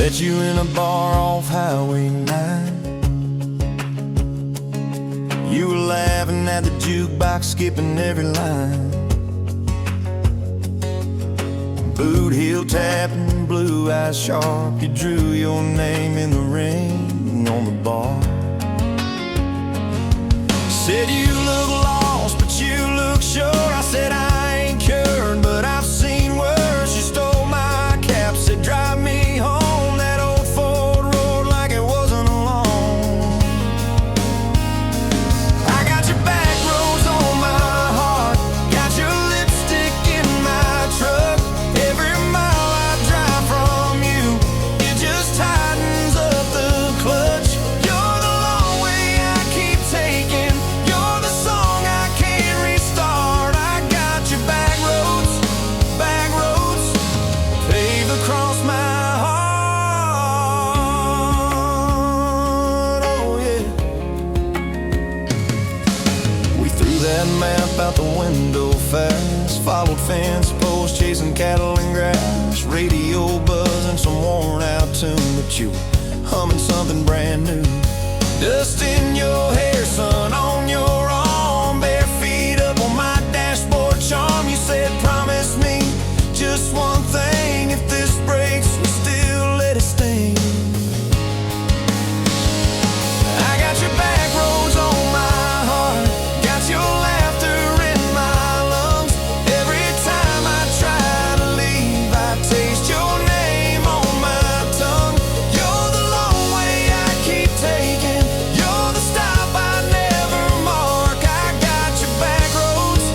Met you in a bar off Highway 9. You were laughing at the jukebox, skipping every line. Boot heel tapping, blue eyes sharp. You drew your name in the ring on the bar. Said you look lost, but you look sure. I said I ain't cured, but I've seen worse. You stole my cap, said drive me home. That old Ford road like it wasn't alone. I got your back roads on my heart, got your lipstick in my truck. Every mile I drive from you, it just tightens up the clutch. You're the long way I keep taking, you're the song I can't restart. I got your back roads paved across my heart. Oh yeah. We threw that map out the window fast, followed fence posts, chasing cattle and grass, radio buzzing some worn out tune, but you were humming something brand new. Dust in your hair, sun on your arm, bare feet up on my dashboard charm. You said promise me just one thing, if this breaks we still let it sting. I got your back roads on my heart, got your laughter in my lungs. Every time I try to leave, I taste your name on my tongue. You're the long way I keep taking, you're the stop I never mark. I got your back roads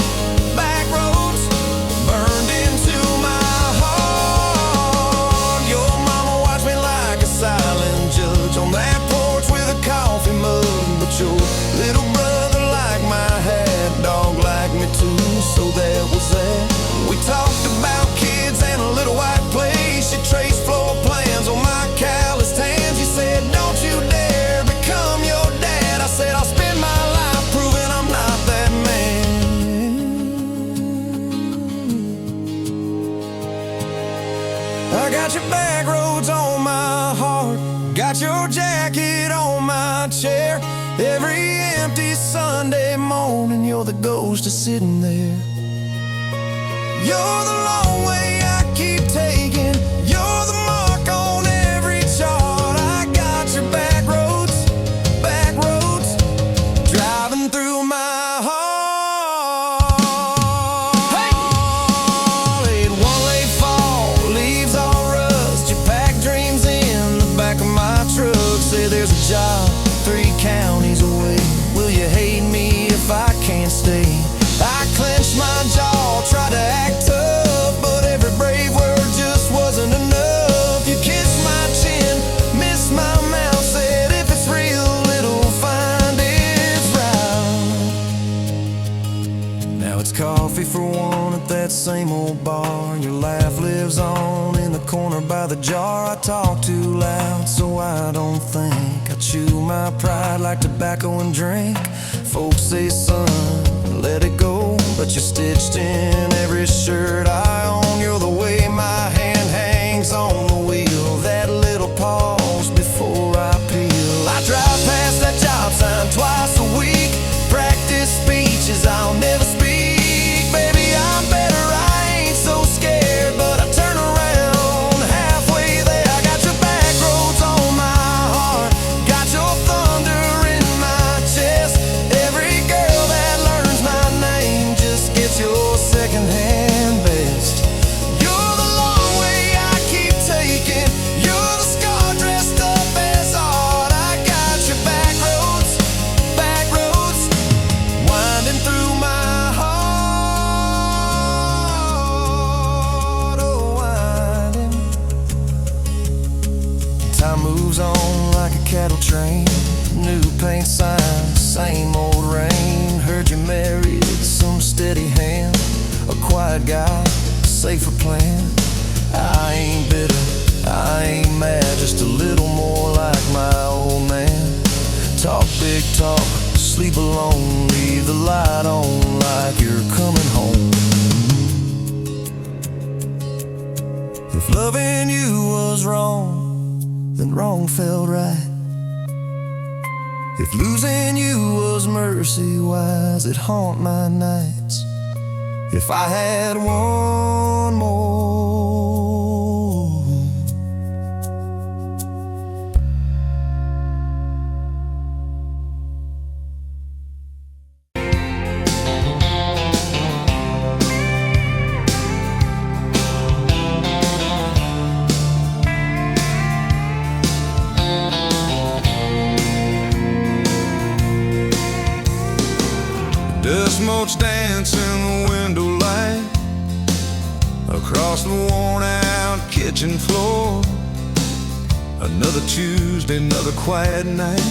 burned into my heart. Your mama watched me like a silent judge on that porch with a coffee mug, but your little brother liked my hat, dog liked me too, so that was that. We talked about kids and a little white place. You traced floor plans on my calloused hands. You said don't you dare become your dad. I said I'll spend my life proving I'm not that man. I got your back roads on my heart, got your jacket on my chair. Every empty Sunday morning, you're the ghost of sitting there. You're the long way I keep taking, you're the mark on every chart. I got your back roads driving through my heart. Hey! Let one late fall, leaves all rust. You pack dreams in the back of my truck. Say there's a job 3 counties away. Will you hate me if I can't stay? I clenched my jaw, tried to act tough, but every brave word just wasn't enough. You kissed my chin, missed my mouth, said if it's real, it'll find its route. Now it's coffee for one at that same old bar. Your laugh lives on in the corner by the jar. I talk too loud, so I don't think. I chew my pride like tobacco and drink. Folks say, son, let it go, but you're stitched in every shirt I own. You're the way my hand hangs on the wheel, that little pause before I peel. I drive past that job sign twice a week, practice speeches I'll never speak. Baby, I'm better, I ain't so scared, but I turn around halfway there. I got your back roads on my heart, got your thunder in my chest. Every girl that learns my name just gets your secondhand best. You're the long way I keep taking, you're the scar dressed up as art. I got your back roads winding through my heart. Oh, winding. Time moves on like a cattle train, new paint signs, same old rain. Heard you married some steady hand, a quiet guy, safer plan. I ain't bitter, I ain't mad, just a little more like my old man. Talk big talk, sleep alone, leave the light on like you're coming home. If loving you was wrong, then wrong felt right. If losing you was mercy, why's it haunt my nights? If I had one more, dust motes dance in the window light across the worn-out kitchen floor. Another Tuesday, another quiet night,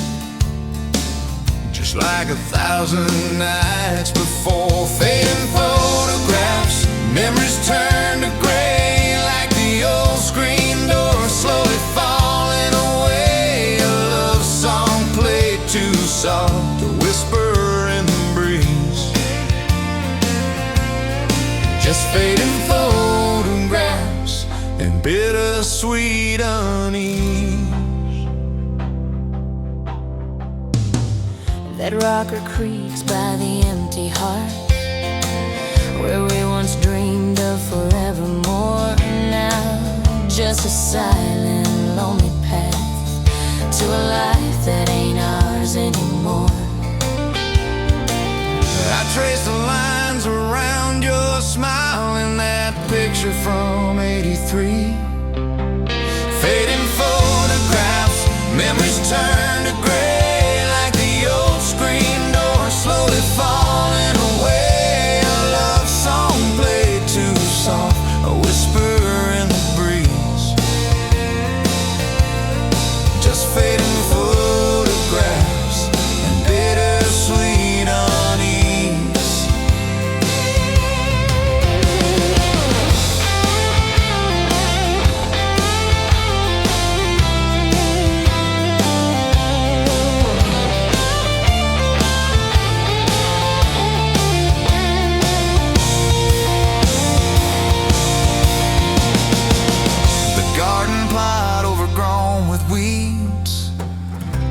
just like 1,000 nights before. Fading photographs, memories turn to gray, like the old screen door slowly falling away. A love song played too soft, a whisper in the breeze, just fading photographs and bittersweet unease. That rocker creaks by the empty heart, where we once dreamed of forevermore. Now just a silent, lonely path to a life that ain't ours anymore. I trace the lines around your smile in that picture from '83. Fading photographs, memories turn to gray, like the old screen door slowly falling away. A love song played too soft, a whisper in the breeze, just fading photographs and bittersweet unease.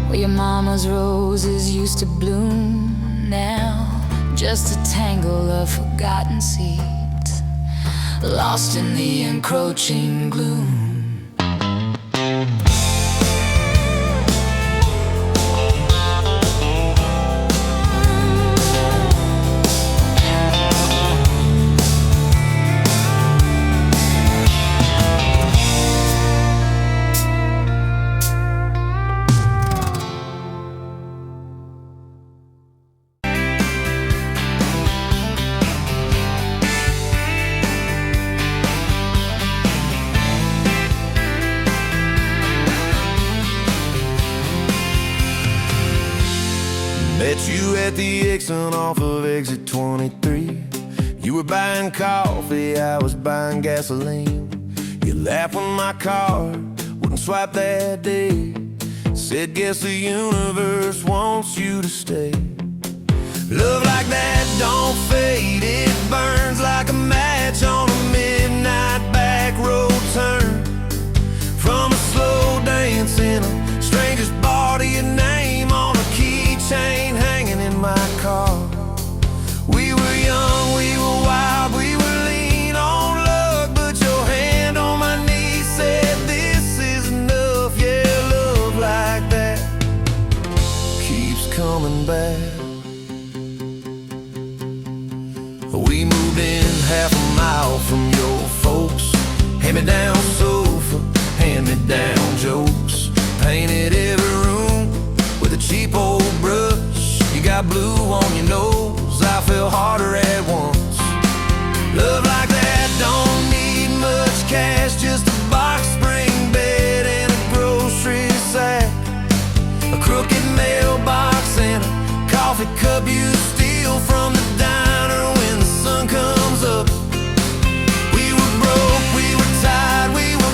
Where your mama's roses used to bloom, now just a tangle of forgotten seeds, lost in the encroaching gloom. Met you at the exit off of exit 23. You were buying coffee, I was buying gasoline. You laughed when my card wouldn't swipe that day. Said, guess the universe wants you to stay. Love like that don't fade, it burns like a match on a midnight back road turn. From a slow dance in a stranger's bar to your name on a keychain hanging in my car. We were young, we were wild, we were lean on luck, but your hand on my knee said this is enough. Yeah, love like that keeps coming back. We moved in half a mile from your folks. Hand-me-down sofa, hand-me-down jokes. Painted every room with a cheap old brush. You got blue on your nose, I fell harder at once. Love like that don't need much cash, just a box spring bed and a grocery sack, a crooked mailbox and a coffee cup you steal from the diner when the sun comes up. We were broke, we were tired, we were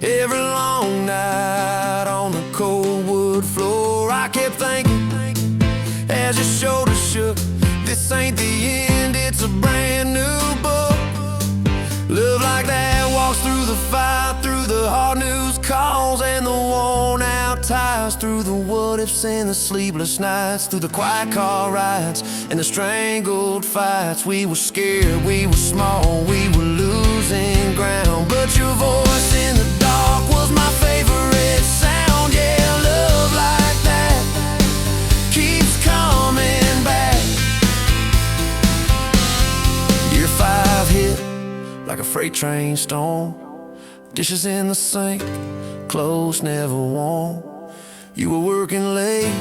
Every long night on the cold wood floor, I kept thinking as your shoulders shook, this ain't the end, it's a brand new book. Love like that walks through the fire, through the hard news calls and the worn out tires, through the what ifs and the sleepless nights, through the quiet car rides and the strangled fights. We were scared, we were small, we were losing ground, but your voice in the dark was my favorite sound. Yeah, love like that keeps coming back. Year 5 hit like a freight train storm. Dishes in the sink, clothes never warm. You were working late,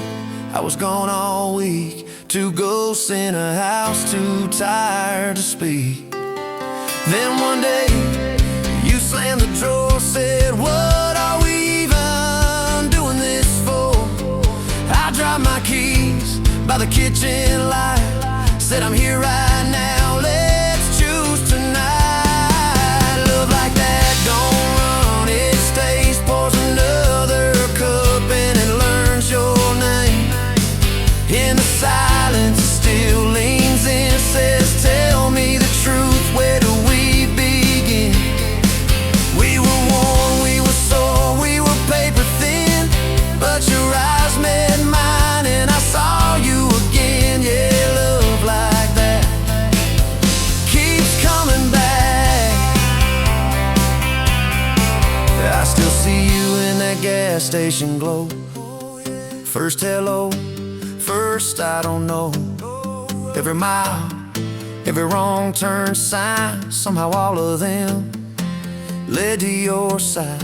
I was gone all week. 2 ghosts in a house, too tired to speak. Then one day, you slammed the drawer, said, what are we even doing this for? I dropped my keys by the kitchen light, said I'm here right now, let's choose tonight. Love like that don't run, it stays, pours another cup and it learns your name. In the silence it still leans in, says tell me the truth, where do we begin? We were worn, we were sore, we were paper thin, but your eyes met mine and I saw you again. Yeah, love like that keeps coming back. I still see you in that gas station glow. First hello, first I don't know. Every mile, every wrong turn sign, somehow all of them led to your side.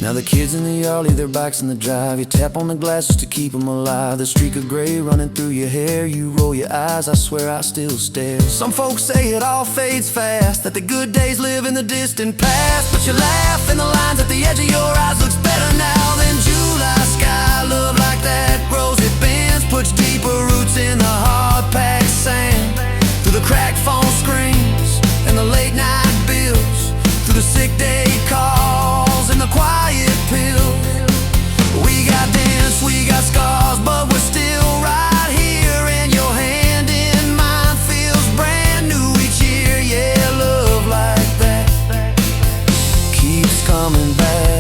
Now the kids in the yard leave their bikes in the drive. You tap on the glasses to keep them alive. The streak of gray running through your hair. You roll your eyes, I swear I still stare. Some folks say it all fades fast, that the good days live in the distant past, but you laugh and the lines at the edge of your eyes looks better now than July sky. Love like that grows, it bends, puts deeper roots in the hard-packed sand. Through the cracked phone screens and the late night bills, through the sick day calls and the quiet pills. We got dents, we got scars, but we're still right here, and your hand in mine feels brand new each year. Yeah, love like that keeps coming back.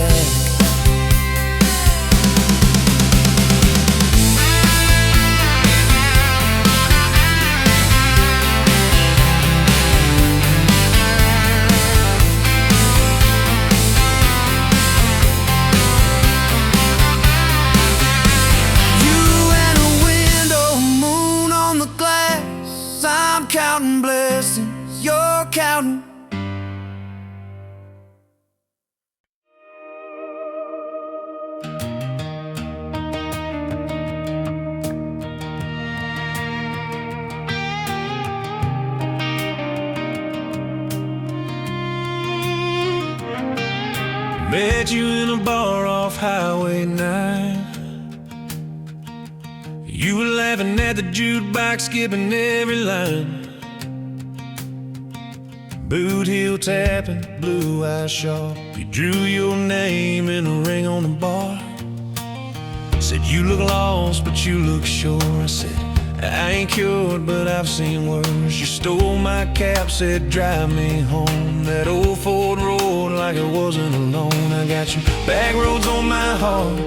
Counting blessings, you're counting. Met you in a bar off Highway 9. You were laughing at the jukebox, skipping every line. Boot heel tapping, blue eyes sharp. You drew your name in a ring on the bar. Said you look lost, but you look sure. I said I ain't cured, but I've seen worse. You stole my cap, said drive me home. That old Ford road like it wasn't alone. I got your back roads on my heart,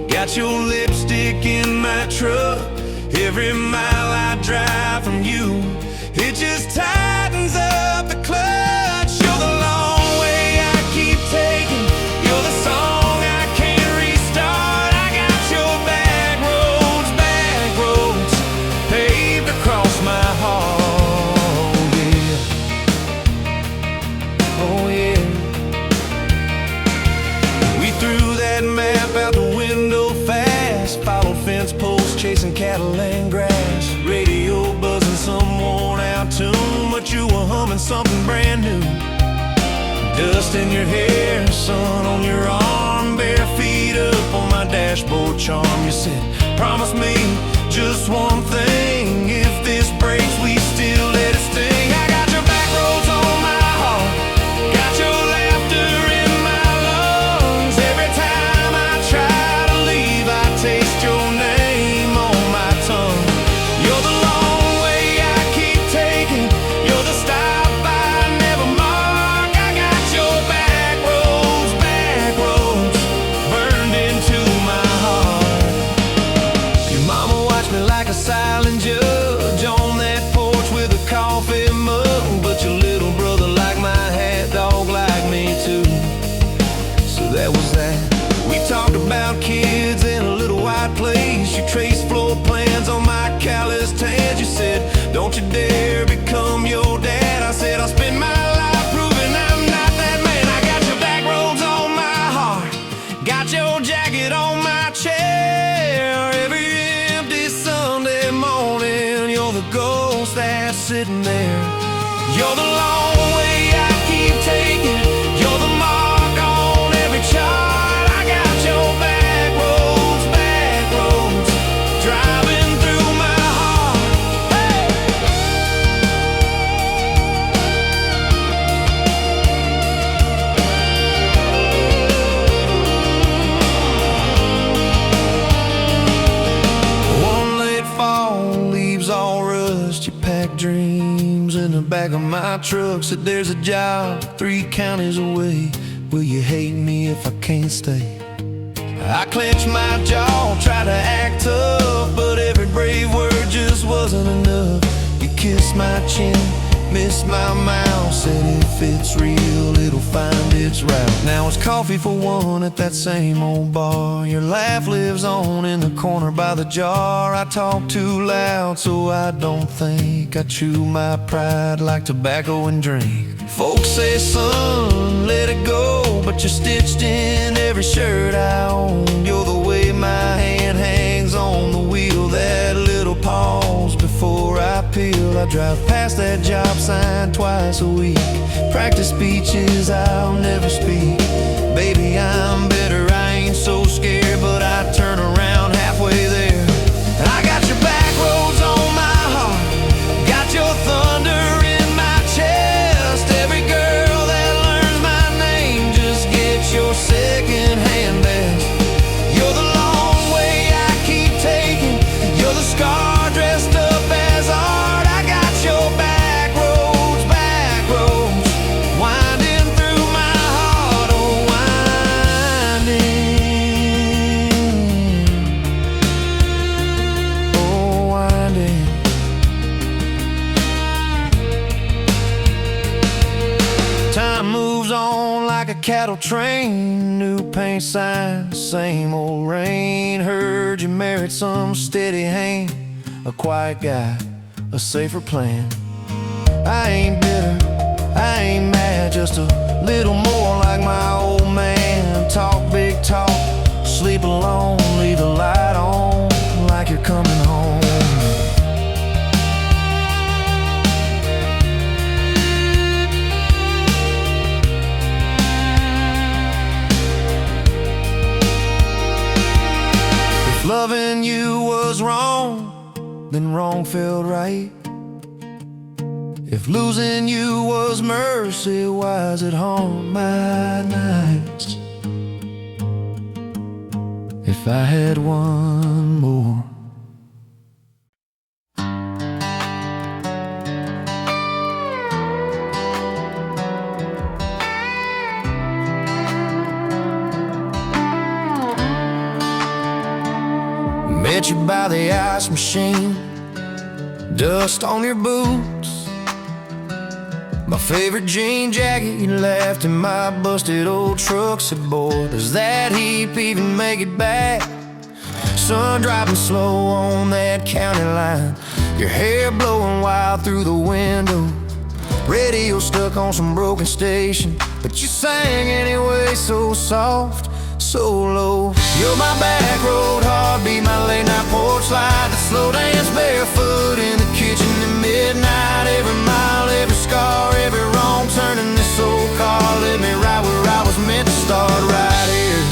got your lipstick in my truck. Every mile I drive from you, it just tightens up the clutch. You're the long way I keep taking, you're the song I can't restart. I got your back roads paved across my heart. Yeah, oh yeah. We threw that map out the window fast, followed fence posts, chasing cattle and grass. Radio buzzing some worn out tune, but you were humming something brand new. Dust in your hair, sun on your arm, bare feet up on my dashboard charm. You said, promise me just one thing, if this breaks we still let it sting. I got your back roads on my heart, got your laughter in my sitting there. You're the long way I keep taking. You're the mark on every chart. I got your back roads, driving through my heart. Hey! One late fall, leaves all rust. You pack dreams in the back of my truck. Said there's a job 3 counties away. Will you hate me if I can't stay? I clenched my jaw, tried to act tough, but every brave word just wasn't enough. You kissed my chin, missed my mouth, said if it's real, it'll find its route. Now it's coffee for one at that same old bar. Your laugh lives on in the corner by the jar. I talk too loud, so I don't think. I chew my pride like tobacco and drink. Folks say, son, let it go, but you're stitched in every shirt I own. You're the way my hand hangs on the wheel, that little pause before I peel. I drive past that job sign twice a week, practice speeches I'll never speak. Baby, I'm better, I ain't so scared, but I turn around halfway there. I got your back roads on my heart, got your thunder in my chest. Every girl that learns my name just gets your second-hand best. You're the long way I keep taking. You're the scar dressed up as art. I got your back roads, winding through my heart, oh winding. Time moves on like a cattle train, new paint signs, same old rain. Heard you married some steady hand, a quiet guy, a safer plan. I ain't bitter, I ain't mad, just a little more like my old man. Talk big talk, sleep alone, leave the light on like you're coming home. If loving you was wrong, then wrong felt right. If losing you was mercy, why is it haunt my nights? If I had one more. Met you by the ice machine, dust on your boots, my favorite jean jacket you left in my busted old truck. Said, boy, does that heap even make it back? Sun driving slow on that county line, your hair blowing wild through the window. Radio stuck on some broken station, but you sang anyway, so soft, so low. You're my back road heartbeat, my late night porch light, the slow dance barefoot in the kitchen at midnight. Every mile, every scar, every wrong turn in this old car led me right where I was meant to start, right here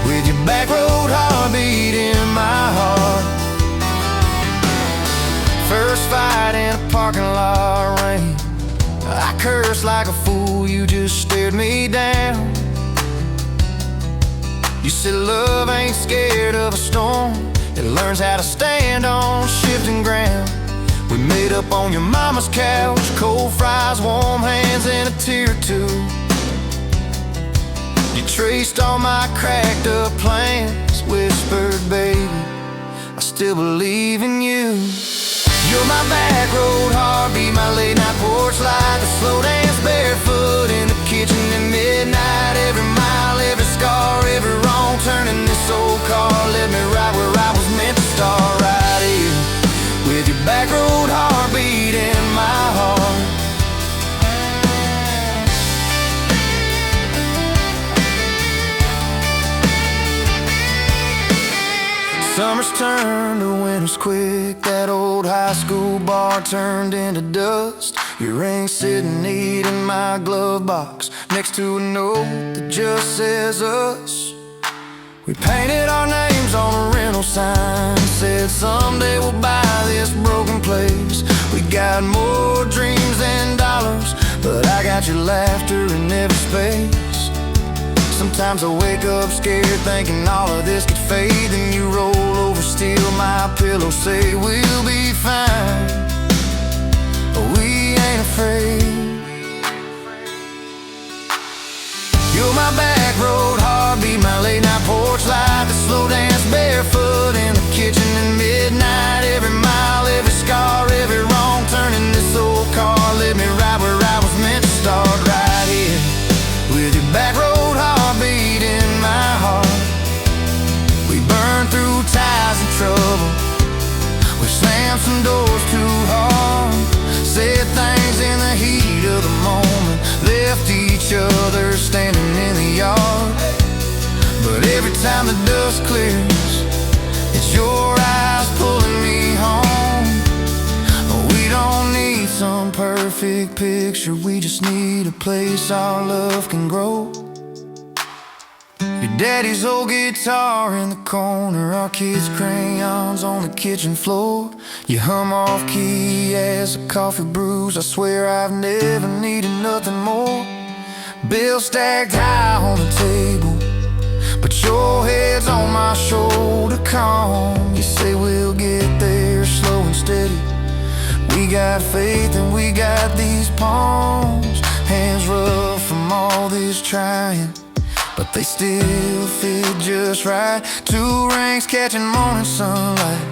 with your back road heartbeat in my heart. First fight in a parking lot rain, I cursed like a fool, you just stared me down. You said love ain't scared of a storm, it learns how to stand on shifting ground. We made up on your mama's couch, cold fries, warm hands, and a tear or two. You traced all my cracked up plans, whispered, baby, I still believe in you. You're my back road heartbeat, my late night porch light, the slow dance barefoot in the kitchen at midnight. Every mile, every scar, every wrong turn in this old car led me right where I was meant to start, right here with your back road heartbeat in my heart. Summer summers turned to winters quick. That old high school bar turned into dust. Your ring sitting neat in my glove box, next to a note that just says us. We painted our names on a rental sign, said someday we'll buy this broken place. We got more dreams than dollars, but I got your laughter in every space. Sometimes I wake up scared, thinking all of this could fade. Then you roll over, steal my pillow, say we'll be fine, but we ain't afraid. You're my back road heartbeat, my late night porch light, the slow dance barefoot in the kitchen at midnight. Every mile, every scar, every wrong turn in this old car led me right where I was meant to start, right here with your back road heartbeat in my heart. We burned through ties and trouble, we slammed some doors too hard, said things in the heat of the moment, left each other standing in the yard. But every time the dust clears, it's your eyes pulling me home. We don't need some perfect picture, we just need a place our love can grow. Your daddy's old guitar in the corner, our kids' crayons on the kitchen floor. You hum off key as the coffee brews, I swear I've never needed nothing more. Bills stacked high on the table, but your head's on my shoulder, calm. You say we'll get there slow and steady. We got faith and we got these palms, hands rough from all this trying, but they still fit just right. Two rings catching morning sunlight,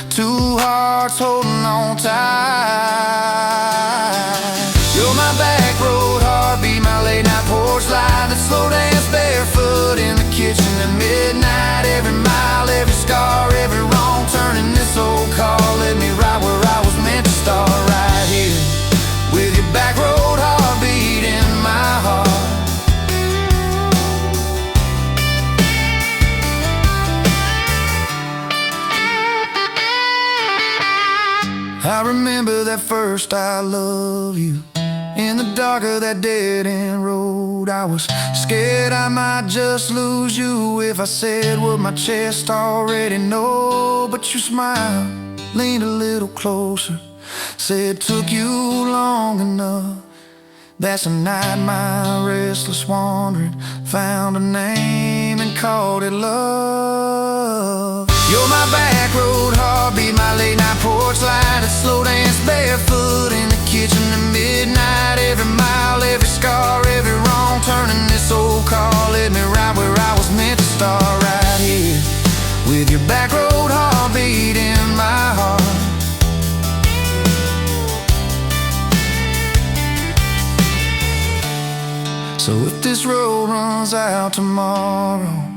two hearts holding on tight. You're my back road heartbeat, my late night porch light, that slow dance barefoot in the kitchen at midnight. Every mile, every scar, every wrong turn in this old car led me right where I was meant to start, right here with your back road heartbeat in my heart. I remember that first I love you in the dark of that dead-end road. I was scared I might just lose you if I said what my chest already know. But you smiled, leaned a little closer, said took you long enough. That's the night my restless wandering found a name and called it love. You're my back road heartbeat, my late night porch light, a slow dance barefoot in the kitchen at midnight. Every mile, every scar, every wrong turn in this old car led me right where I was meant to start, right here with your back road heartbeat in my heart. So if this road runs out tomorrow,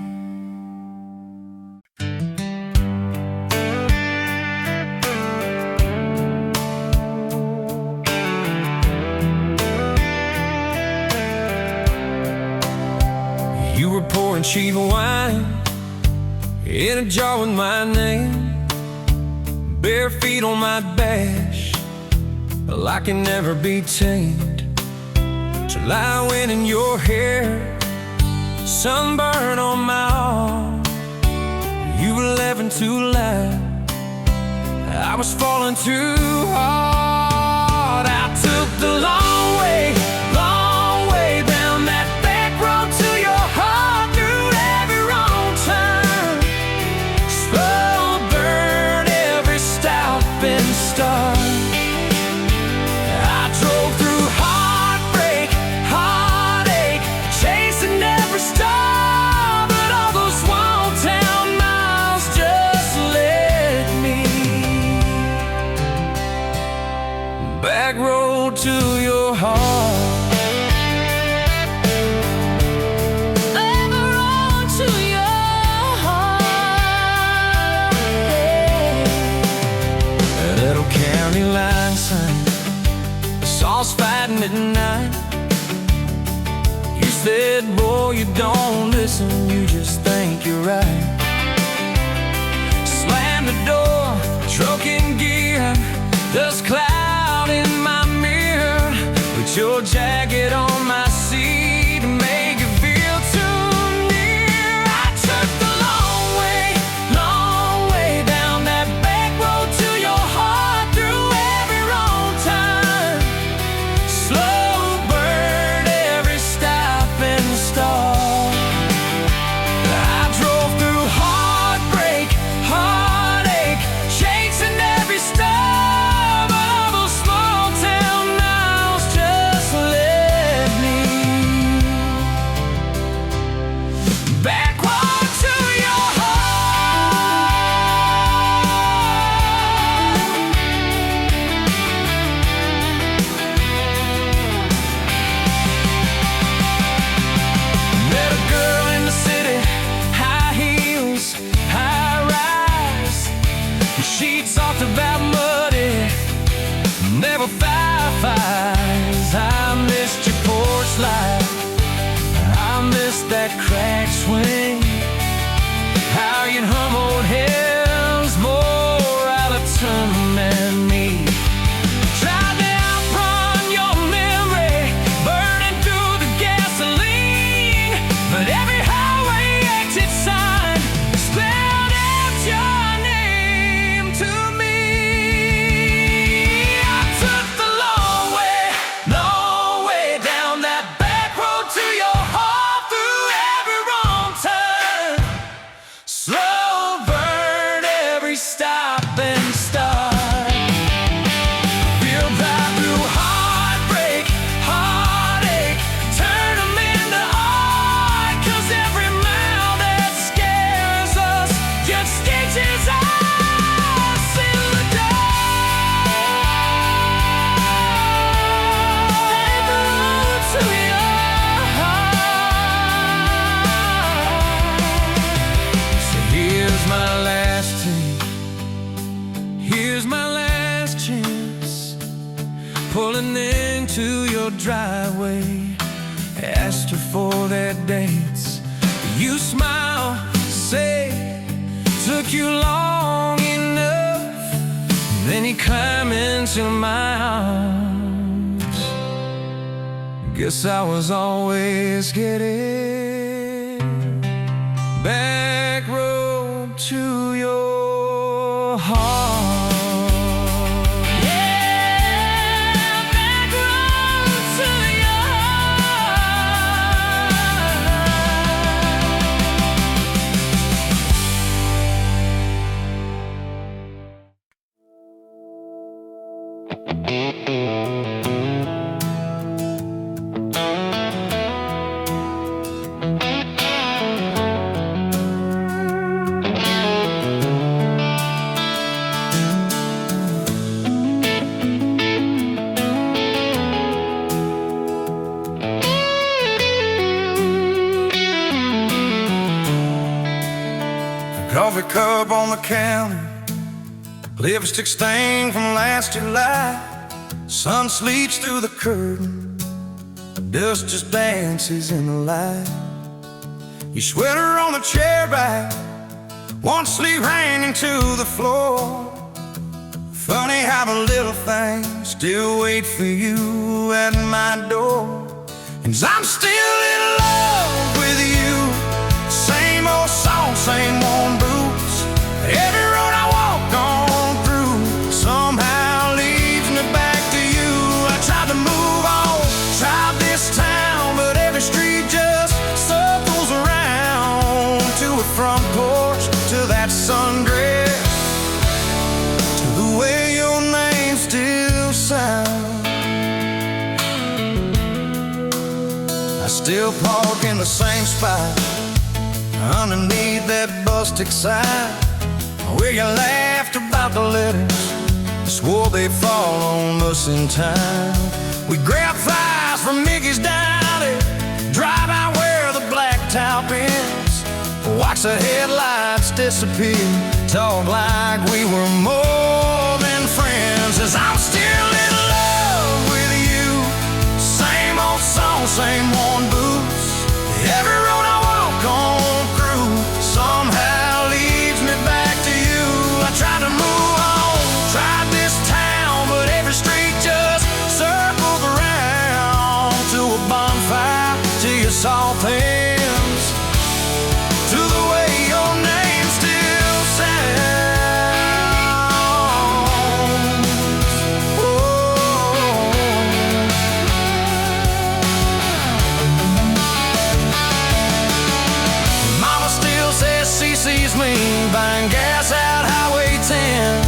you were pouring cheap wine in a jar with my name, bare feet on my dash, well, I can never be tamed. July wind in your hair, sunburn on my arm. You were laughing too loud, I was falling too hard. I took the long way down that back road to your heart, through every wrong turn, slow burn every stop and start. I drove through heartbreak, heartache, chasing every star, but all those small town miles just led me back road to your heart. County line sign, the saws fighting at night. You said, boy, you don't listen, you just think you're right. like I missed that cracked swing, how you'd hum old hymns more out of tune than me. Tried to outrun your memory, burning through the gasoline, but every highway exit sign spelled out your name to me. I took the long way down that back road to your heart, through every wrong turn, slow burn every stop and start. Feel that through heartbreak, heartache, turn them into art, 'cause every mile that scares us just stitches us in the dark. Back road to your heart. So here's my last take, here's my last chance, pulling into your driveway. Asked her for their dates, you smile, say, took you long enough. Then you climb into my arms. Guess I was always getting back road to your heart. Yeah, back road to your Coffee cup on the counter, lipstick stain from last July. Sun sleeps through the curtain, dust just dances in the light. Your sweater on the chair back, one sleeve hanging to the floor. Funny how the little things still wait for you at my door. And I'm still in love with you, same old song, same old boots. Every road I walk on through somehow leads me back to you. I tried to move on, tried this town, but every street just circles around. To a front porch, to that sundress, to the way your name still sounds. I still park in the same spot, underneath that busted sign, where you laughed about the letters, swore they'd fall on us in time. We grab flies from Mickey's Dowdy, drive out where the blacktop ends, watch the headlights disappear, talk like we were more than friends. As I'm still in love with you, same old song, same old boots. Every road I walk on through somehow leads me back to you. I tried to move on, tried this town, but every street just circles around. To a bonfire, to your soft hands, to the way your name still sounds. Oh. Mama still says she sees me buying gas out Highway 10.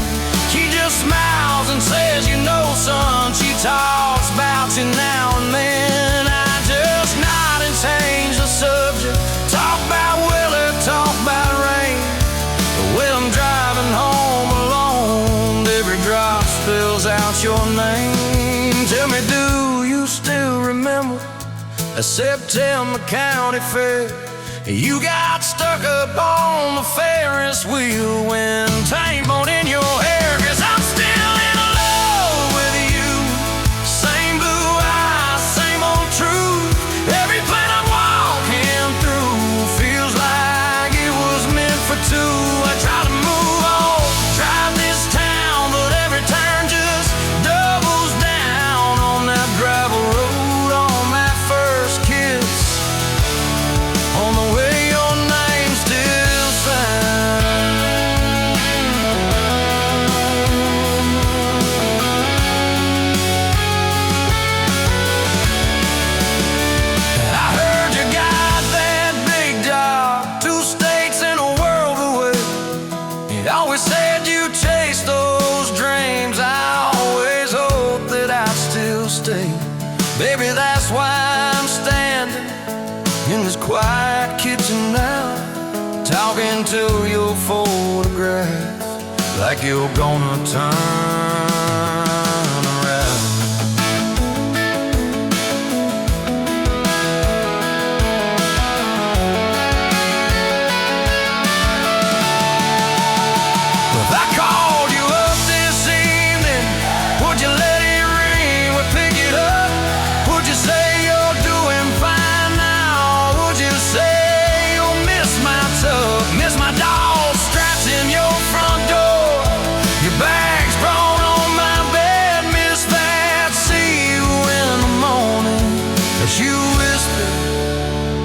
She just smiles and says, you know, son, she talks about you now and then. I just nod and change the subject, talk about weather, talk about rain. But when I'm driving home alone, every drop spills out your name. Tell me, do you still remember a September county fair? You got stuck up on the Ferris wheel when tape on in your hair. 'Cause I'm still in love with you, same blue eyes, same old truth. this quiet kitchen now, talking to your photograph like you're gonna turn around. If I called you up this evening, would you let it ring? Would pick it up? Would you say you're doing fine now? Would you say you'll miss my tub, miss my dog straps in your front door, your bags brought on my bed, miss that? See you in the morning as you whisper,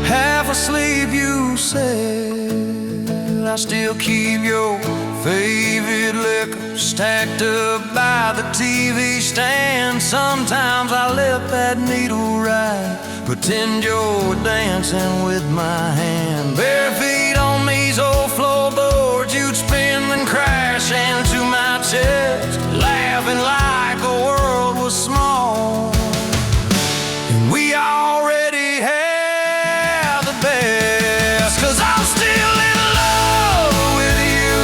half asleep you said, I still keep your favorite liquor stacked up by the TV stand. Sometimes I let that needle ride, pretend you're dancing with my hand. Bare feet on these old floorboards, you'd spin and crash into my chest, laughing like the world was small and we already had the best. 'Cause I'm still in love with you,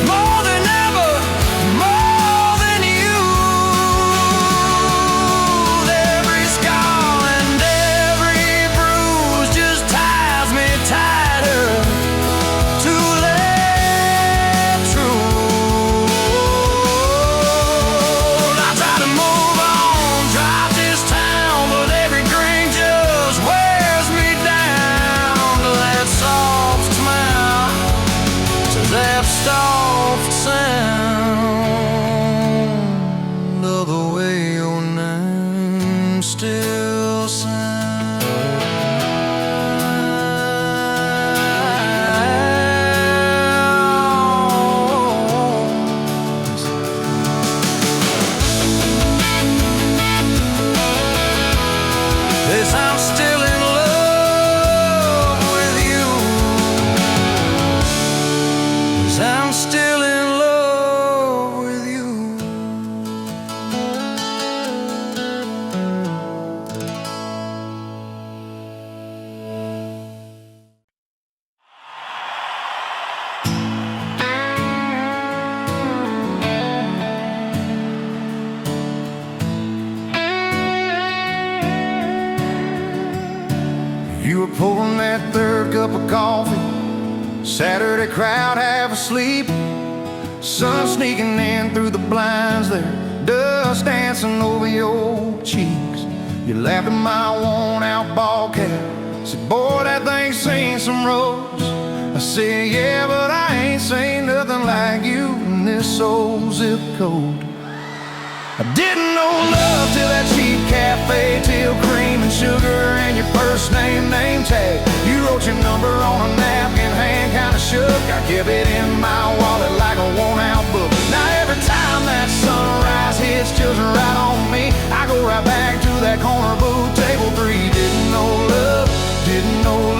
more than ever, more than you. Every scar and every bruise just ties me tighter to let true. I try to move on, drive this town, but every drink just wears me down to that soft smile, to that soft sound of the way your name still sounds. Yes, I'm still in love with you. Yes, I'm still in love with you. You were pouring that third cup of coffee, Saturday crowd half asleep, sun sneaking in through the blinds there, dust dancing over your cheeks. You laughed at my worn out ball cap, said, boy, that thing's seen some roads. I said, yeah, but I ain't seen nothing like you in this old zip code. I didn't know love till that cheap cafe, till cream and sugar and your first name tag. You wrote your number on a napkin, hand kinda shook. I kept it in my wallet like a worn-out book. Now every time that sunrise hits just right on me, I go right back to that corner booth, table 3. Didn't know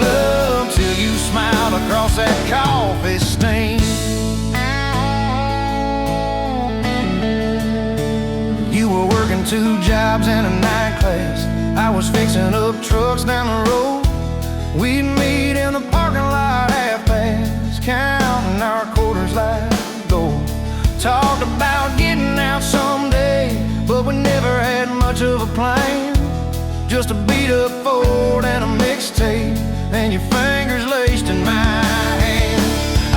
love till you smiled across that coffee stain. You were working 2 jobs and a night class, I was fixing up trucks down the road. We'd meet in the parking lot half-past, counting our quarters like gold. Talked about getting out someday, but we never had much of a plan. Just a beat-up Ford and a mixtape, and your fingers laced in my hand.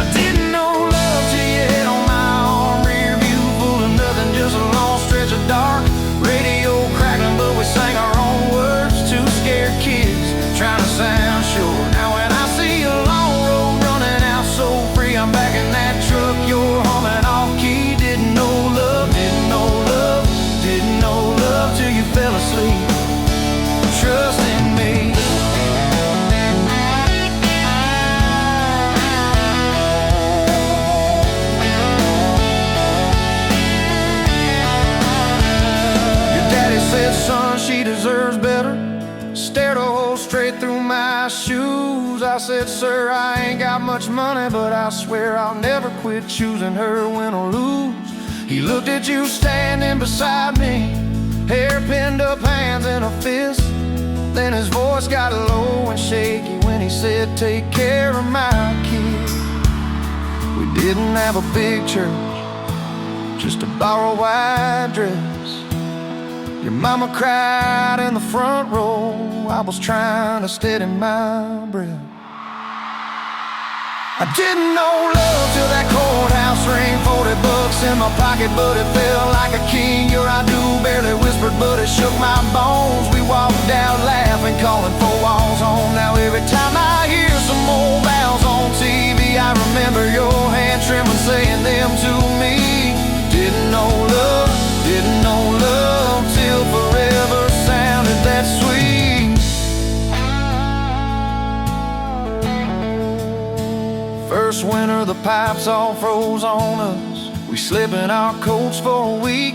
I didn't know love till you hit on my arm, rear view full of nothing, just a long stretch of dark. Radio crackling, but we sang our own words, 2 scared kids trying to sound sure. Now when I see a long road running out so free, I'm back in that truck, you're humming off key. Didn't know love till you fell asleep. Trust in me. Your daddy said, son, she deserves better. Stared a hole straight through my shoes. I said, sir, I ain't got much money, but I swear I'll never quit choosing her, win or lose. He looked at you standing beside me, hair pinned up, hands in a fist. Then his voice got low and shaky when he said, take care of my kid. We didn't have a big church, just a borrowed white dress. Your mama cried in the front row. I was trying to steady my breath. I didn't know love till that courthouse ring. 40 bucks in my pocket, but it felt like a king. Your I do barely whispered, but it shook my bones. We walked out laughing, calling 4 walls home. Now every time I hear some old vows on TV, I remember your hand trembling, saying them to me. Didn't know love till forever sounded that sweet. First winter, the pipes all froze on us. We slept in our coats for a week.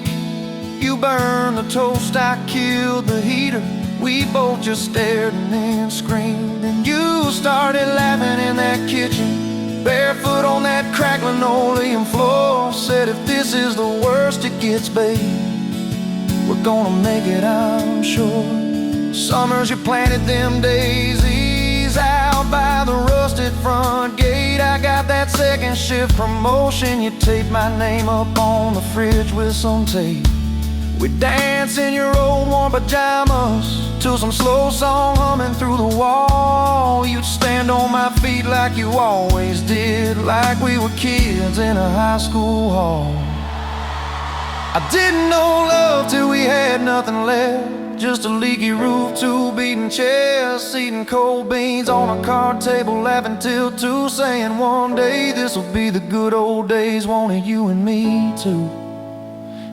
You burned the toast, I killed the heater. We both just stared and then screamed. And you started laughing in that kitchen, barefoot on that cracked linoleum floor. Said, if this is the worst it gets, babe, we're gonna make it, I'm sure. Summers you planted them daisies out by the rusted front gate. I got that second shift promotion. You taped my name up on the fridge with some tape. We'd dance in your old warm pajamas to some slow song humming through the wall. You'd stand on my feet like you always did, like we were kids in a high school hall. I didn't know love till we had nothing left, just a leaky roof, 2 beating chairs, eating cold beans on a card table, laughing till 2, saying one day this'll be the good old days, wanted you and me too.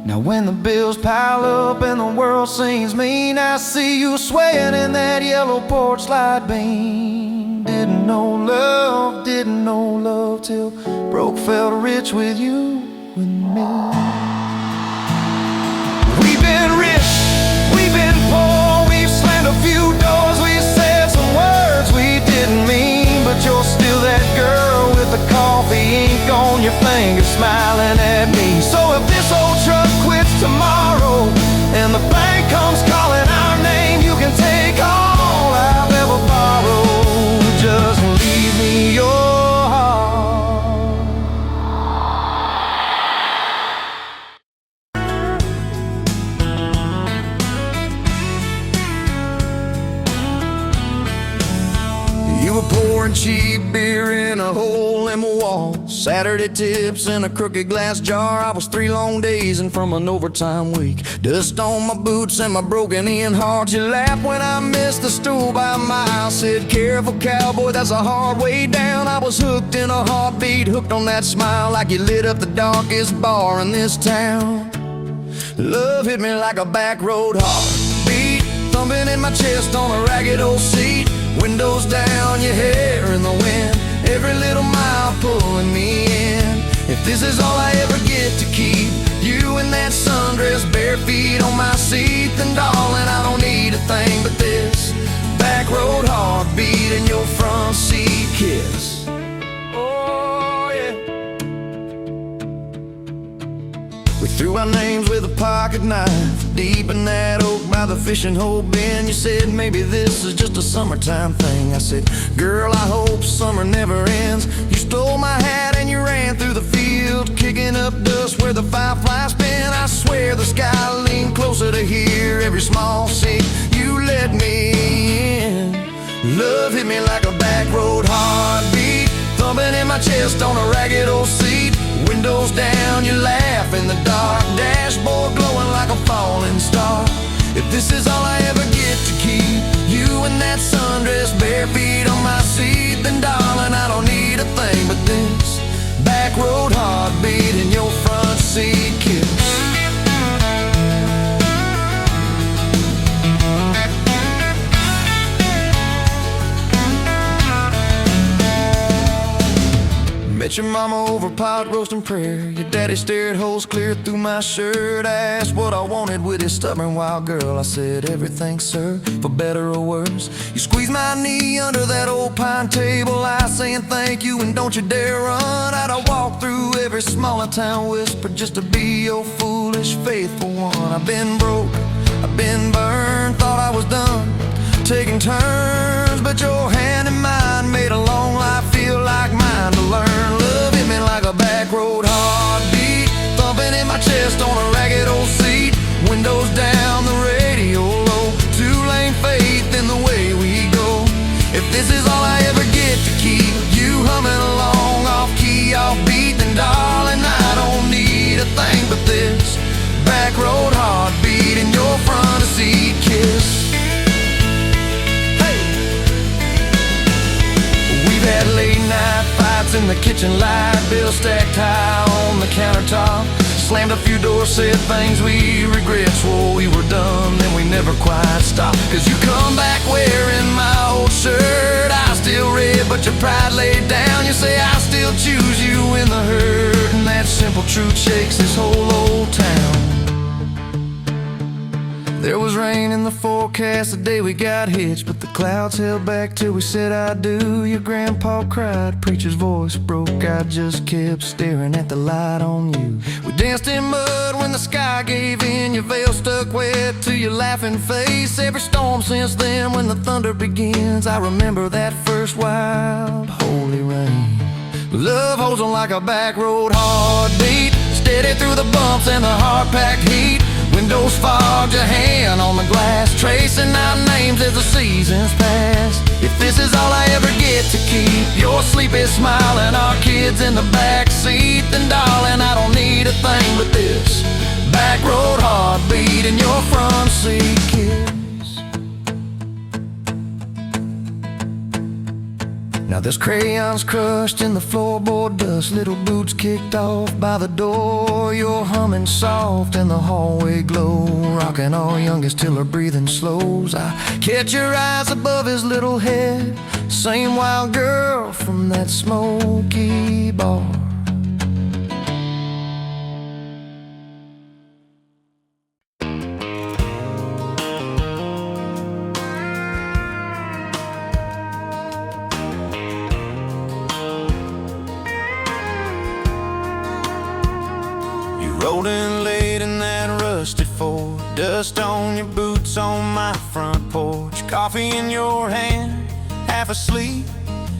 Now when the bills pile up and the world seems mean, I see you swaying in that yellow porch light beam. Didn't know love till broke felt rich with you and me. We've been rich, we've been poor, we've slammed a few doors, we said some words we didn't mean, but you're still that girl with the coffee ink on your finger, smiling at me. So if this old truck quits tomorrow and the bank comes calling our name, you can take all I've ever borrowed, just leave me your heart. You were pouring cheap beer in a hole in the wall, Saturday tips in a crooked glass jar. I was 3 long days and from an overtime week, dust on my boots and my broken in heart. You laughed when I missed the stool by a mile, said careful cowboy, that's a hard way down. I was hooked in a heartbeat, hooked on that smile, like you lit up the darkest bar in this town. Love hit me like a back road heartbeat, thumping in my chest on a ragged old seat. Windows down, your hair in the wind, every little mile pulling me in. If this is all I ever get to keep, you in that sundress, bare feet on my seat, then darling, I don't need a thing but this back road heartbeat and your front seat kiss. Oh yeah. We threw our names with a pocket knife deep in that oak by the fishing hole bin. You said maybe this is just a summertime thing. I said, girl, I hope summer never ends. You stole my hat and you ran through the field, kicking up dust where the fireflies spin. I swear the sky leaned closer to hear every small sea. You let me in. Love hit me like a back road heartbeat, thumping in my chest on a ragged old seat. Windows down, you laugh in the dark, dashboard glowing like a falling star. If this is all I ever get to keep, you in that sundress, bare feet on my seat, then darling, I don't need a thing but this back road heartbeat and your front seat kiss. Met your mama over pot roast and prayer. Your daddy stared holes clear through my shirt. I asked what I wanted with his stubborn wild girl. I said everything, sir, for better or worse. You squeezed my knee under that old pine table, I saying thank you and don't you dare run. I'd have walked through every smaller town whisper just to be your foolish faithful one. I've been broke, I've been burned, thought I was done, taking this is all I ever get to keep you humming along, off key, off beat, then darling, I don't need a thing but this back road heartbeat and your front seat kiss. Hey! We've had late night fights in the kitchen light, bills stacked high on the countertop, slammed a few doors, said things we regret, swore we were done, then we never quite stopped. Cause you come back wearing my old shirt, I still red but your pride laid down. You say I still choose you in the hurt, and that simple truth shakes this whole old town. There was rain in the forecast the day we got hitched, but the clouds held back till we said I do. Your grandpa cried, preacher's voice broke, I just kept staring at the light on you. We danced in mud when the sky gave in, your veil stuck wet to your laughing face. Every storm since then when the thunder begins, I remember that first wild holy rain. Love holds on like a back road heartbeat, steady through the bumps and the hard-packed heat. Windows fogged, your hand on the glass, tracing out names as the seasons pass. If this is all I ever get to keep your sleepy smile and our kids in the back seat, then darling, I don't need a thing but this back road heartbeat and your front seat kiss. Now there's crayons crushed in the floorboard dust, little boots kicked off by the door. You're humming soft in the hallway glow, rocking our youngest till her breathing slows. I catch your eyes above his little head, same wild girl from that smoky bar. Rolled in late in that rusted Ford, dust on your boots on my front porch, coffee in your hand, half asleep.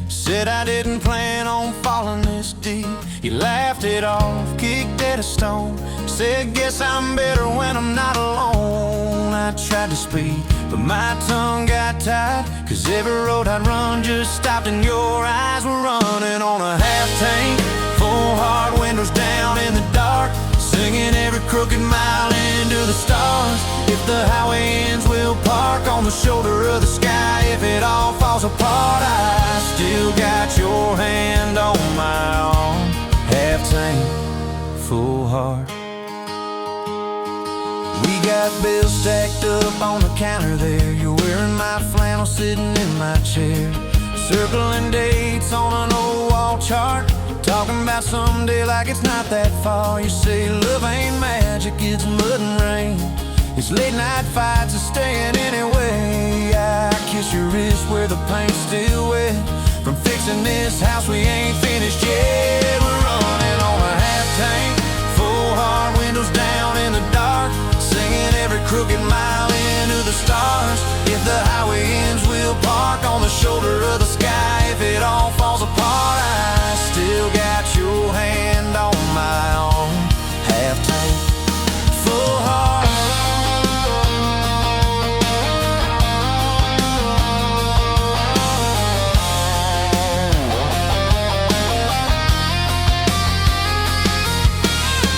Said I didn't plan on falling this deep. You laughed it off, kicked at a stone, said guess I'm better when I'm not alone. I tried to speak, but my tongue got tied, cause every road I'd run just stopped and your eyes were running on a half tank, full hard windows down in the dark, singing every crooked mile into the stars. If the highway ends, we'll park on the shoulder of the sky. If it all falls apart, I still got your hand on my arm. Half tank, full heart. We got bills stacked up on the counter there. You're wearing my flannel, sitting in my chair, circling dates on an old wall chart, talking about someday like it's not that far. You say love ain't magic, it's mud and rain, it's late night fights and staying anyway. I kiss your wrist where the paint's still wet, from fixing this house we ain't finished yet. We're running on a half tank, full hard windows down in the dark, singing every crooked mile into the stars. If the highway ends, we'll park on the shoulder of the sky. If it all falls apart, I still got your hand on my arm. Half tank, full heart.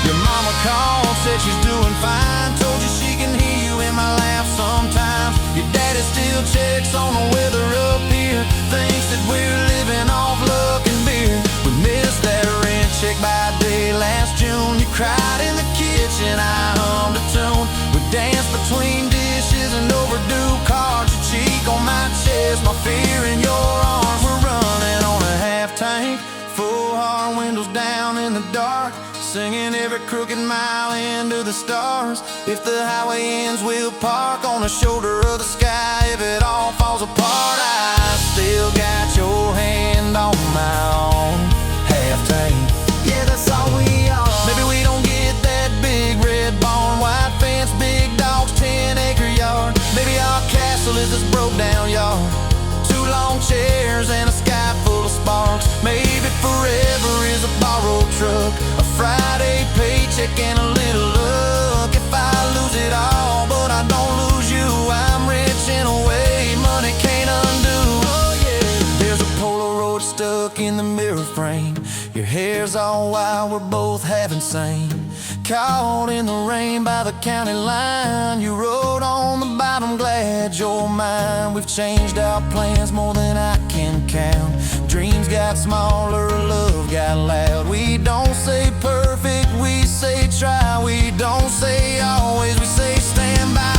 Your mama called, said she's doing fine, told you she can hear you in my laugh sometimes. Your daddy still checks on the weather up here, thinks that we're living off luck and beer. We missed that rent check by day last June. You cried in the kitchen, I hummed a tune. We danced between dishes and overdue cards. Your cheek on my chest, my fear in your arms. We're running on a half tank, full hard windows down in the dark, singing every crooked mile into the stars. If the highway ends, we'll park on the shoulder of the sky. If it all falls apart, I still got your hand on my arm. Half tank, yeah, that's all we are. Maybe we don't get that big red barn, white fence, big dogs, 10-acre yard. Maybe our castle is this broke down yard, 2 long chairs and a sky full of sparks. Maybe forever is a borrowed truck, a Friday paycheck and a little luck. If I lose it all but I don't lose you, I'm rich in a way money can't undo. Oh yeah. look in the mirror frame. Your hair's all wild, we're both half insane. Caught in the rain by the county line. You wrote on the bottom, glad you're mine. We've changed our plans more than I can count. Dreams got smaller, love got loud. We don't say perfect, we say try. We don't say always, we say stand by.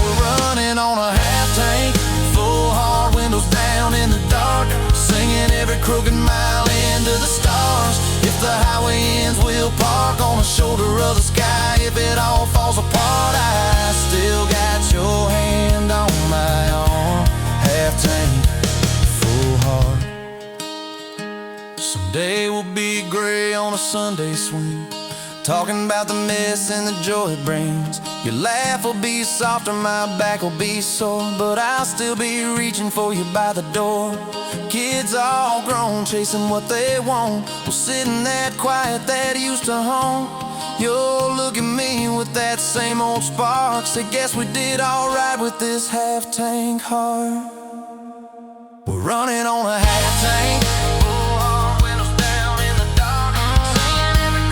We're running on a half tank, full hard, windows down in the dark, singing every crooked mile into the stars. If the highway ends, we'll park on the shoulder of the sky. If it all falls apart, I still got your hand on my arm. Half tank, full heart. Someday we'll be gray on a Sunday swing, talking about the mess and the joy it brings. Your laugh will be softer, my back will be sore, but I'll still be reaching for you by the door. Kids all grown, chasing what they want. We'll sit in that quiet that used to haunt. You'll look at me with that same old spark, say guess we did alright with this half tank heart. We're running on a half tank, full hard, windows down in the dark, singing every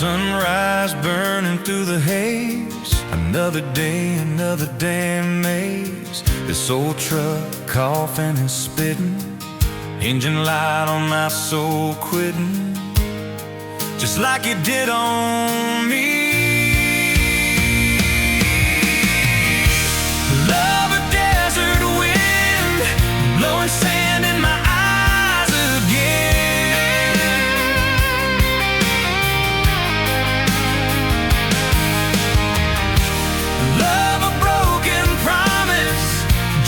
sunrise burning through the haze. Another day, another damn maze. This old truck coughing and spitting, engine light on my soul quitting, just like it did on me. Love a desert wind, blowing sand in my eyes again. Love a broken promise,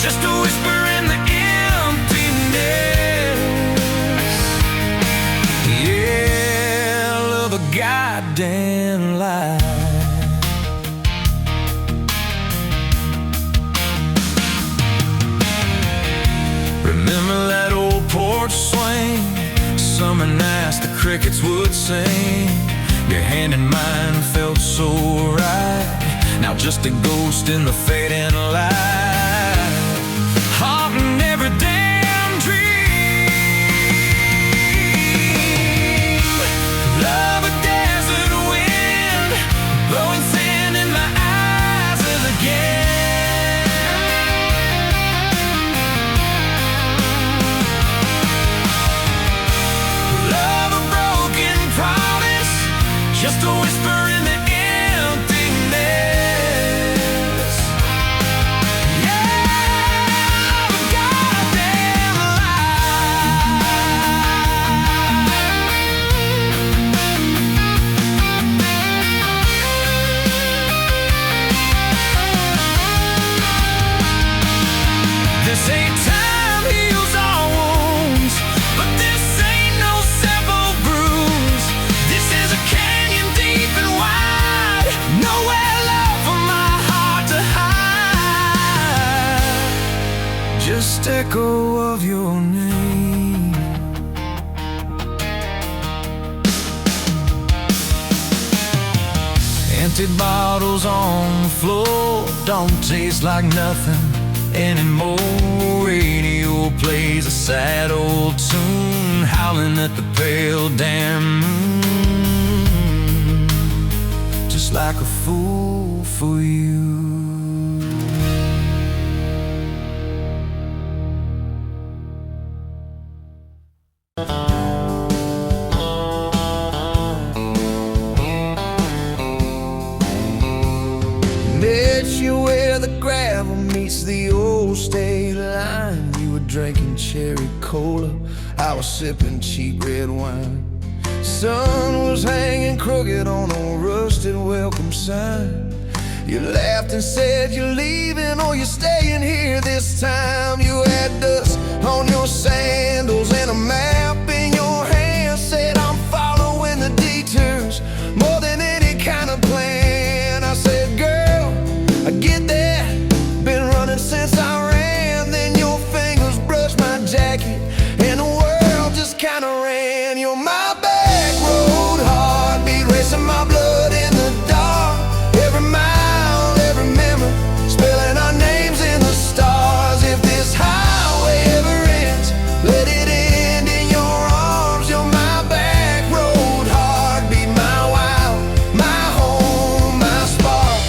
just a whisper in the emptiness. Yeah, love a goddamn lie. Remember that old porch swing, summer nights the crickets would sing. Your hand in mine felt so right, now just a ghost in the fading light, haunting every damn dream. Love a desert wind, blowing sand in my eyes again. Love a broken promise, just a whisper in the emptiness. Yeah, love a goddamn lie. This ain't time heals all wounds, but this ain't no simple bruise. This is a canyon deep and wide, nowhere left for my heart to hide. Just echo of your name. Empty bottles on the floor don't taste like nothing anymore. Radio plays a sad old tune, howling at the pale damn moon, just like a fool for you. Met you where the gravel meets the old state line. You were drinking cherry cola, I was sipping cheap red wine. Sun was hanging crooked on a rusted welcome sign. You laughed and said you're leaving or you're staying here this time. You had dust on your sandals and a map in your hand. Said I'm following the detours more than any kind of plan. I said, girl, I get that, been running since I ran. Then your fingers brushed my jacket and the world just kinda ran. You're my back road heartbeat, racing my blood in the dark. Every mile, every memory, spelling our names in the stars. If this highway ever ends, let it end in your arms. You're my back road heartbeat, my wild, my home, my spark.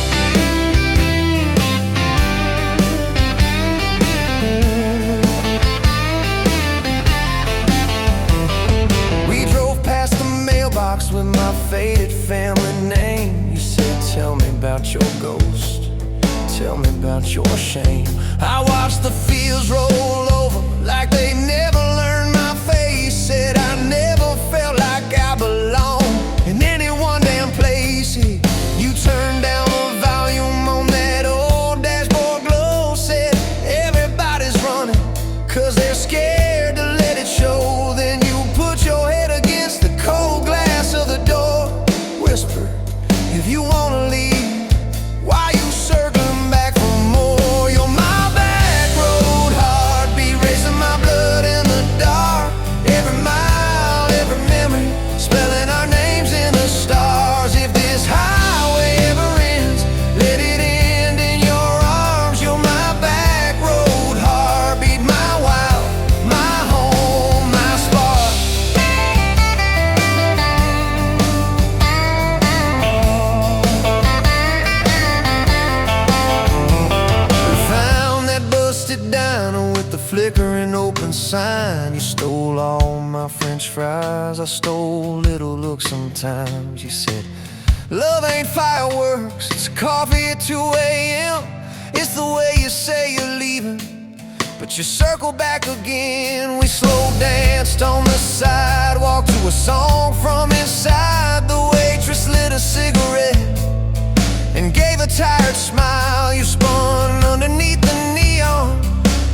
We drove past the mailbox with my faded family name. You said, tell me about your ghost, tell me about your shame. I watched the fields roll over like they never learned my face. Said I never felt like I belonged in any one damn place. You turned down the volume on that old dashboard glow. Said everybody's running 'cause they're scared to let it show. Then you put your head against the cold glass of the door. Whisper, if you wanna leave, why you circling back for more? You're my back road heartbeat, racing my blood in the dark. Every mile, every memory, spelling our names in the stars. If this highway ever ends, let it end in your arms. You're my back road heartbeat, my wild, my home, my spark. We found that busted diner with the flickering open sign. You stole all my French fries, I stole little looks sometimes. You said, love ain't fireworks, it's coffee at 2 a.m. It's the way you say you're leaving, but you circle back again. We slow danced on the sidewalk to a song from inside. The waitress lit a cigarette and gave a tired smile. You spun underneath the neon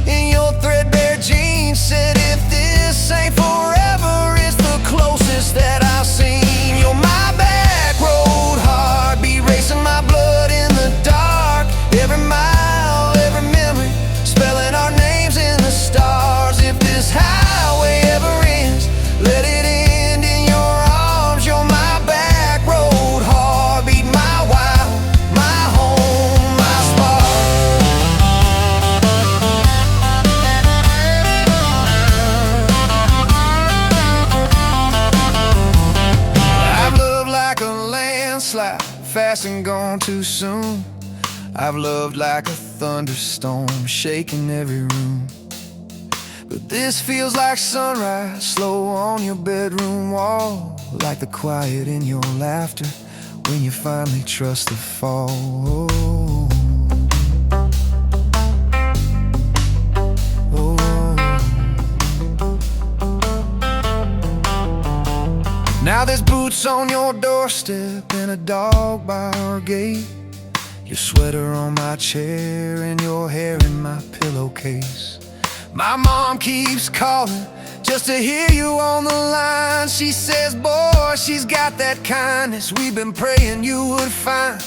in your threadbare jeans. Said if this ain't forever, it's the closest that I've seen. You're my back road heartbeat, racing my blood in the dark. Every mile, every memory, spelling our names in the stars. If this highway ever ends, let it end in your arms. You're my back road heartbeat, my wild, my home, my spark. I've loved like a landslide, fast and gone too soon. I've loved like a thunderstorm, shaking every room. But this feels like sunrise, slow on your bedroom wall. Like the quiet in your laughter when you finally trust the fall. Now there's boots on your doorstep and a dog by our gate. Your sweater on my chair and your hair in my pillowcase. My mom keeps calling just to hear you on the line. She says, boy, she's got that kindness we've been praying you would find.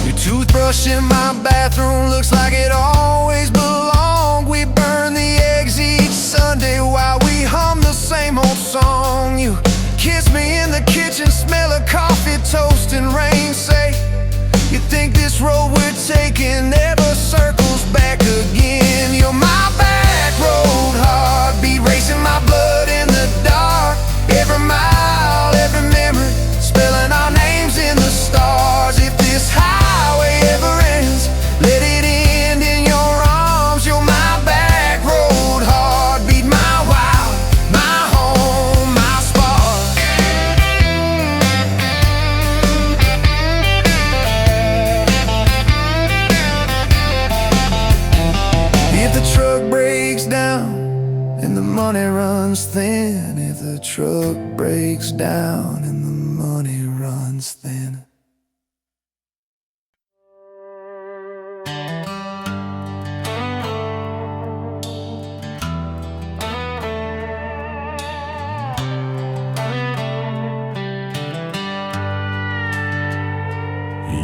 Your toothbrush in my bathroom looks like it always belonged. We burn the eggs each Sunday while we hum the same old song. You kiss me in the kitchen, smell of coffee, toast, and rain. Say, you think this road we're taking never circles back again. You're my back road heartbeat, racing my blood in the dark. Every mile, every memory, spelling our names in the stars. If this highway ever ends, let it end in your arms. You're my back road heartbeat, my wild, my home, my spark. If the truck breaks down and the money runs thin. If the truck breaks down and the money runs thin.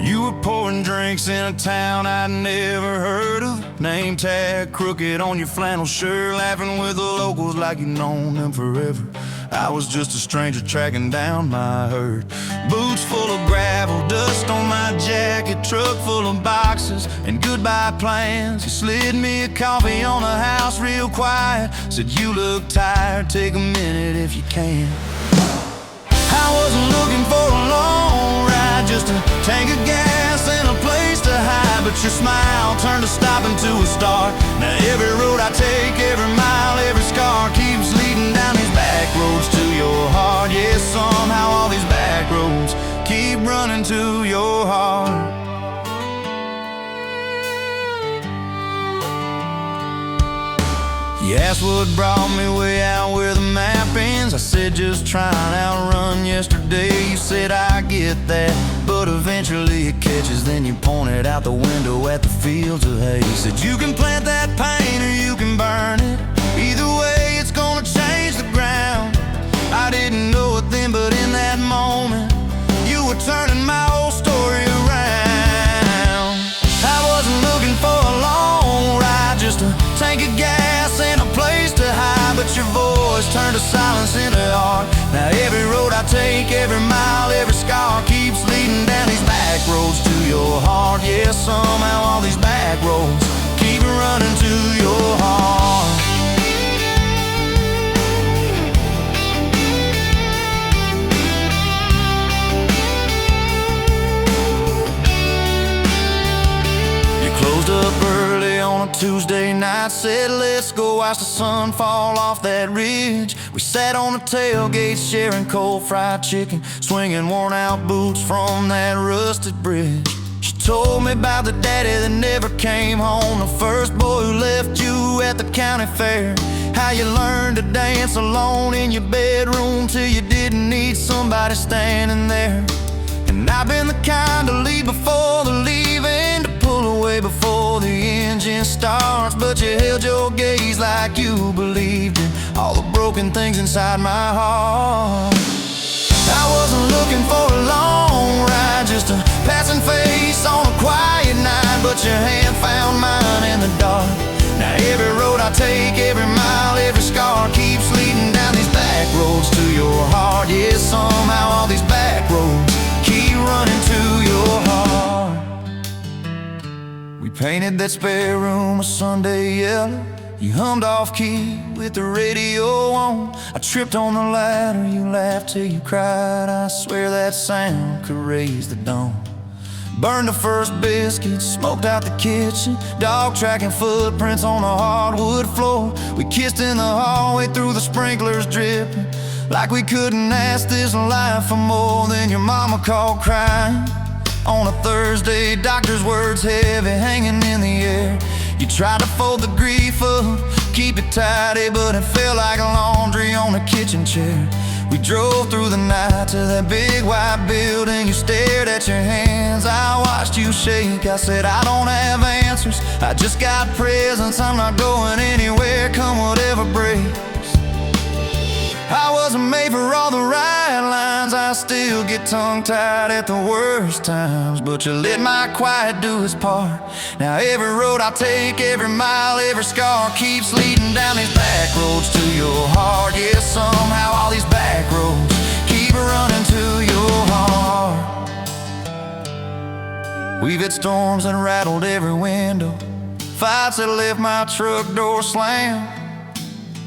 You were pouring drinks in a town I'd never heard of. Name tag crooked on your flannel shirt, laughing with the locals like you'd known them forever. I was just a stranger tracking down my herd. Boots full of gravel, dust on my jacket, truck full of boxes and goodbye plans. You slid me a coffee on the house real quiet, said you look tired, take a minute if you can. I wasn't looking for a long ride, just a tank of gas and a place to hide. But your smile turned a stop into a start. Now every road I take, every mile, every scar keeps leading down these back roads to your heart. Yeah, somehow all these back roads keep running to your heart. You asked what brought me way out where the map ends. I said just trying to outrun yesterday. You said I get that, but eventually it catches. Then you pointed out the window at the fields of hay. Said you can plant that pain or you can burn it. Either way it's gonna change the ground. I didn't know it then, but in that moment you were turning my whole story around. I wasn't looking for a long ride, just a tank of gas and a place to hide. But your voice turned a silence into art. Now every road I take, every mile, every scar keeps leading down these back roads to your heart. Yeah, somehow all these back roads keep running to your heart. Closed up early on a Tuesday night, said let's go watch the sun fall off that ridge. We sat on the tailgate sharing cold fried chicken, swinging worn out boots from that rusted bridge. She told me about the daddy that never came home, the first boy who left you at the county fair. How you learned to dance alone in your bedroom till you didn't need somebody standing there. And I've been the kind to leave before the leaving, to pull away before the engine starts. But you held your gaze like you believed in all the broken things inside my heart. I wasn't looking for a long ride, just a passing face on a quiet night. But your hand found mine in the dark. Now every road I take, every mile, every scar keeps leading down these back roads to your heart. Yeah, somehow all these back roads keep running to your heart. We painted that spare room a Sunday yellow. You hummed off key with the radio on. I tripped on the ladder, you laughed till you cried. I swear that sound could raise the dawn. Burned the first biscuit, smoked out the kitchen, dog tracking footprints on the hardwood floor. We kissed in the hallway through the sprinklers dripping, like we couldn't ask this life for more. Than your mama called crying on a Thursday, doctor's words heavy hanging in the air. You tried to fold the grief up, keep it tidy, but it felt like laundry on a kitchen chair. We drove through the night to that big white building. You stared at your hands, I watched you shake. I said I don't have answers, I just got presents. I'm not going anywhere, come whatever breaks. I wasn't made for all the right lines, I still get tongue-tied at the worst times. But you let my quiet do its part. Now every road I take, every mile, every scar keeps leading down these back roads to your heart. Yeah, somehow all these back roads keep running to your heart. We've had storms that rattled every window, fights that left my truck door slammed.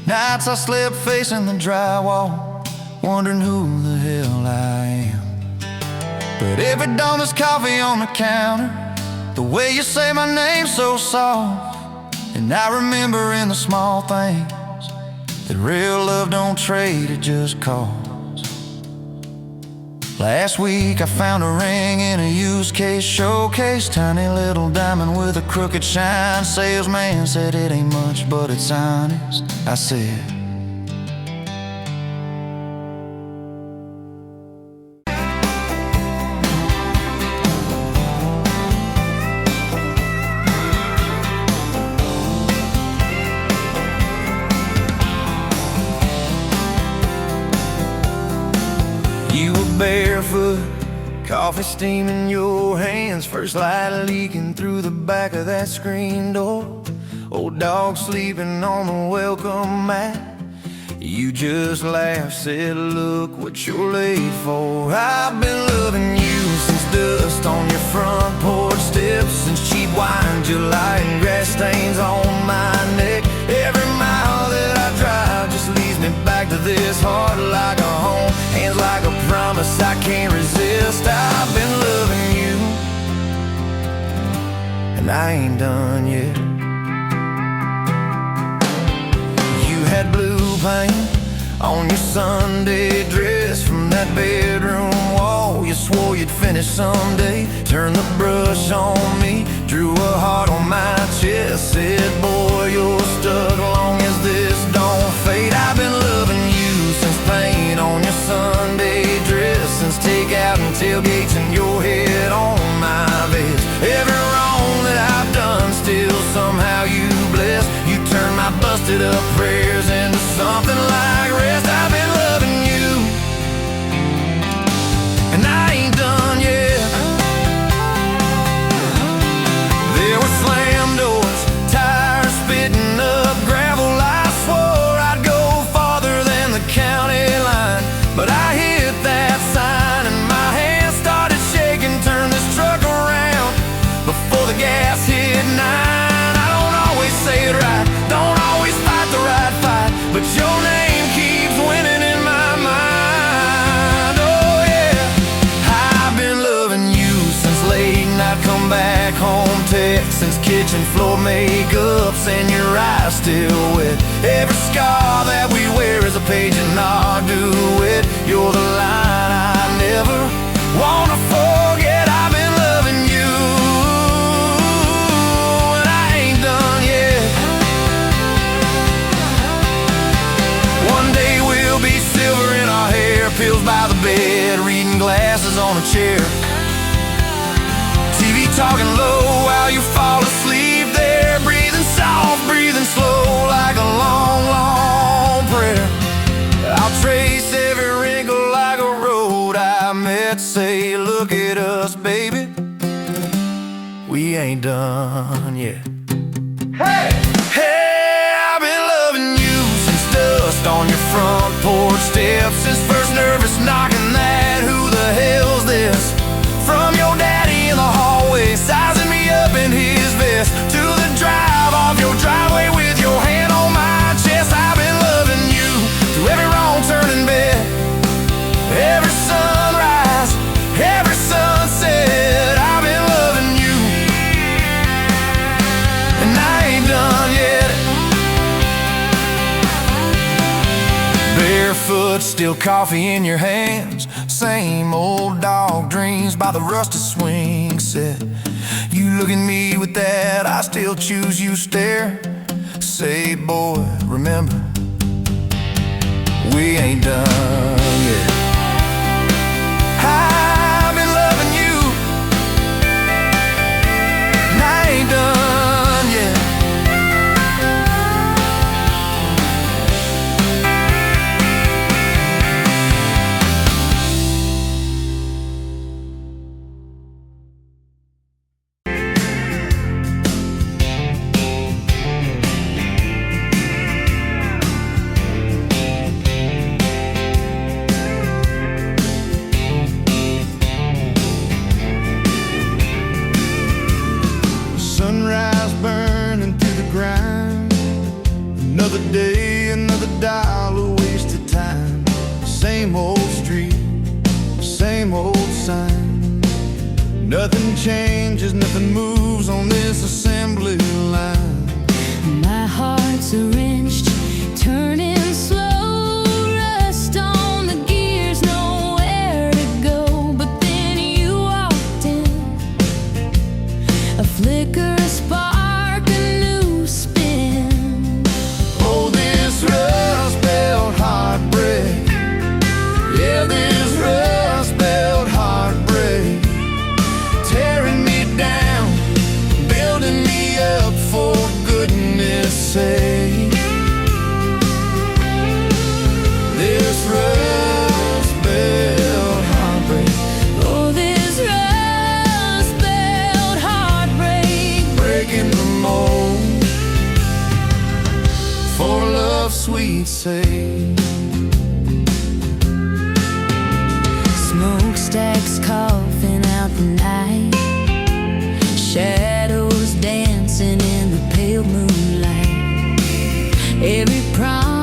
Nights I slept facing the drywall, wondering who the hell I am. But every dawn there's coffee on the counter, the way you say my name so soft. And I remember in the small things that real love don't trade, it just costs. Last week I found a ring in a used case showcase, tiny little diamond with a crooked shine. Salesman said it ain't much, but it's honest. I said, you were barefoot, coffee steaming your hands, first light leaking through the back of that screen door. Old dog sleeping on the welcome mat. You just laughed, said, look what you're late for. I've been loving you since dust on your front porch steps, since cheap wine, July, and grass stains on my neck. Every mile that I drive just leads me back to this heart like a home, hands like a promise I can't resist. I've been loving you, and I ain't done yet. You had blue paint on your Sunday dress from that bedroom wall. You swore you'd finish someday. Turned the brush on me, drew a heart on my chest, said, boy, you're stuck long as this don't fade. I've been loving you since paint on your Sunday dress, since takeout and tailgates and your head on my vest. Every wrong that I've done, still somehow you bless. You turn my busted up prayers into something like rest. I've been loving you, and I ain't done yet. There were slam doors, tires spitting up gravel. I swore I'd go farther than the county line, but I hit that sign and my hands started shaking. Turned this truck around before the gas hit 9. I don't always say it right, don't always fight the right fight, but your name keeps winning in my mind. Oh yeah, I've been loving you since late night come back home text, since kitchen floor makeups and your eyes still wet. Every scar that we wear is a page in our duet. You're the line I never wanna forget. I've been loving you, and I ain't done yet. One day we'll be silver in our hair, pills by the bed, reading glasses on a chair, TV talking low while you fall asleep there, breathing soft, breathing slow like a long, long prayer. I'll trace every wrinkle like a road I met, say, look at us, baby, we ain't done yet. Hey! Hey, I've been loving you since dust on your front porch steps, since first nervous knocking that who the hell's this, from your daddy in the hallway sizing me up in his vest, to the drive off your driveway with your hand on my chest. I've been loving you through every wrong turn in bed, every sunrise, every sunset. I've been loving you, and I ain't done yet. Barefoot, still coffee in your hands, same old dog dreams by the rusted swing set. You look at me with that I still choose you stare, say, boy, remember, we ain't done yet. I've been loving you, and I ain't done yet. Sunrise burning through the grind, another day, another dollar wasted time. Same old street, same old sign. Nothing changes, nothing moves on this assembly line. My heart's a wrenched, turning slow, rust on the gears, nowhere to go. sweet say. Smokestacks coughing out the night, shadows dancing in the pale moonlight. Every promise